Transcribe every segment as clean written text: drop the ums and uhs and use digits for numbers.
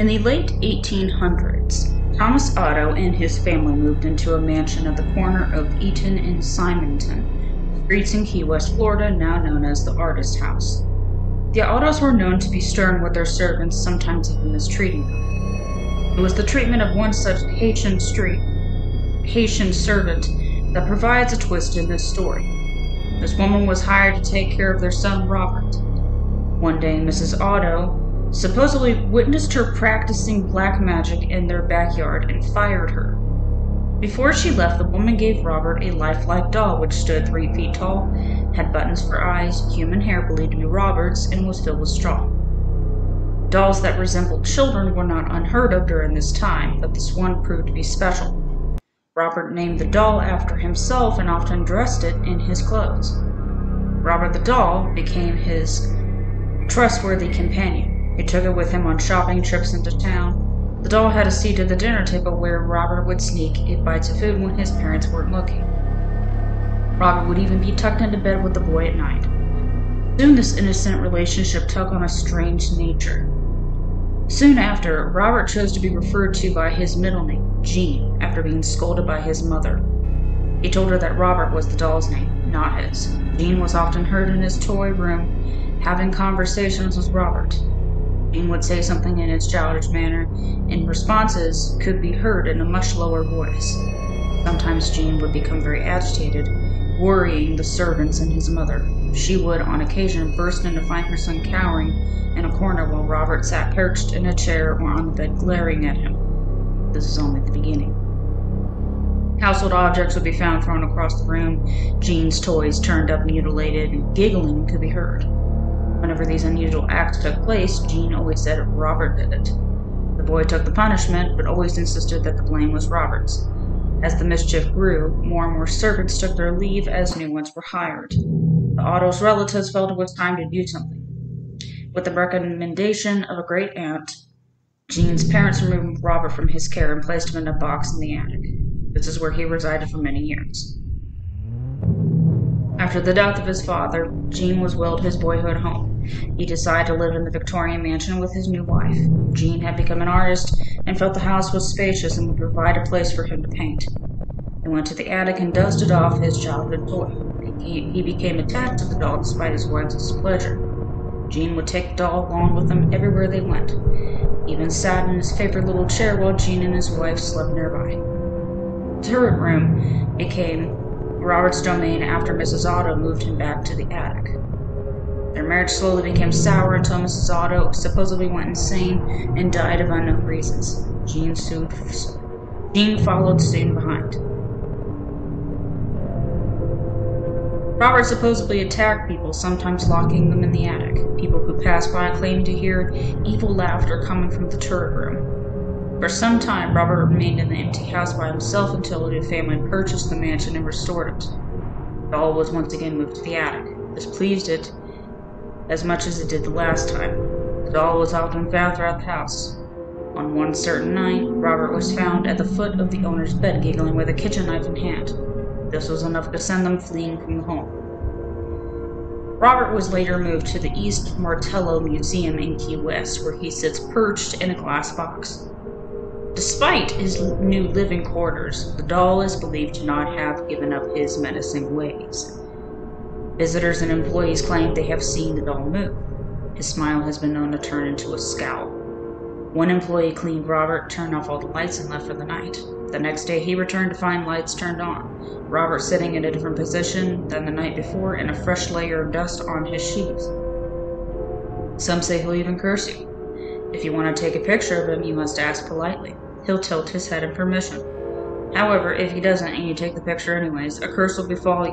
In the late 1800s, Thomas Otto and his family moved into a mansion at the corner of Eaton and Simonton, streets in Key West, Florida, now known as the Artist House. The Ottos were known to be stern with their servants, sometimes even mistreating them. It was the treatment of one such Haitian servant that provides a twist in this story. This woman was hired to take care of their son Robert. One day, Mrs. Otto supposedly witnessed her practicing black magic in their backyard and fired her. Before she left, the woman gave Robert a lifelike doll which stood 3 feet tall, had buttons for eyes, human hair believed to be Robert's, and was filled with straw. Dolls that resembled children were not unheard of during this time, but this one proved to be special. Robert named the doll after himself and often dressed it in his clothes. Robert the doll became his trustworthy companion. He took it with him on shopping trips into town. The doll had a seat at the dinner table where Robert would sneak bites of food when his parents weren't looking. Robert would even be tucked into bed with the boy at night. Soon this innocent relationship took on a strange nature. Soon after, Robert chose to be referred to by his middle name, Jean, after being scolded by his mother. He told her that Robert was the doll's name, not his. Jean was often heard in his toy room having conversations with Robert. Jean would say something in his childish manner, and responses could be heard in a much lower voice. Sometimes Jean would become very agitated, worrying the servants and his mother. She would, on occasion, burst in to find her son cowering in a corner while Robert sat perched in a chair or on the bed glaring at him. This is only the beginning. Household objects would be found thrown across the room. Jean's toys turned up mutilated, and giggling could be heard. Whenever these unusual acts took place, Jean always said Robert did it. The boy took the punishment, but always insisted that the blame was Robert's. As the mischief grew, more and more servants took their leave as new ones were hired. The Otto's relatives felt it was time to do something. With the recommendation of a great aunt, Jean's parents removed Robert from his care and placed him in a box in the attic. This is where he resided for many years. After the death of his father, Jean was willed his boyhood home. He decided to live in the Victorian mansion with his new wife. Jean had become an artist and felt the house was spacious and would provide a place for him to paint. He went to the attic and dusted off his childhood toy. He became attached to the doll despite his wife's displeasure. Jean would take the doll along with him everywhere they went. He even sat in his favorite little chair while Jean and his wife slept nearby. The turret room became Robert's domain after Mrs. Otto moved him back to the attic. Their marriage slowly became sour until Mrs. Otto supposedly went insane and died of unknown reasons. Jean followed soon behind. Robert supposedly attacked people, sometimes locking them in the attic. People who passed by claimed to hear evil laughter coming from the turret room. For some time, Robert remained in the empty house by himself until a new family purchased the mansion and restored it. The doll was once again moved to the attic. This pleased it as much as it did the last time. The doll was often found throughout the house. On one certain night, Robert was found at the foot of the owner's bed giggling with a kitchen knife in hand. This was enough to send them fleeing from the home. Robert was later moved to the East Martello Museum in Key West, where he sits perched in a glass box. Despite his new living quarters, the doll is believed to not have given up his menacing ways. Visitors and employees claim they have seen the doll move. His smile has been known to turn into a scowl. One employee cleaned Robert, turned off all the lights, and left for the night. The next day he returned to find lights turned on, Robert sitting in a different position than the night before and a fresh layer of dust on his sheets. Some say he'll even curse you. If you want to take a picture of him, you must ask politely. He'll tilt his head in permission. However, if he doesn't and you take the picture anyways, a curse will befall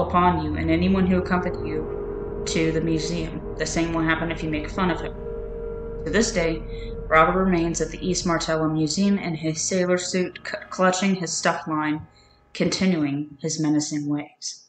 upon you and anyone who accompanied you to the museum. The same will happen if you make fun of him. To this day, Robert remains at the East Martello Museum in his sailor suit, clutching his stuffed line, continuing his menacing ways.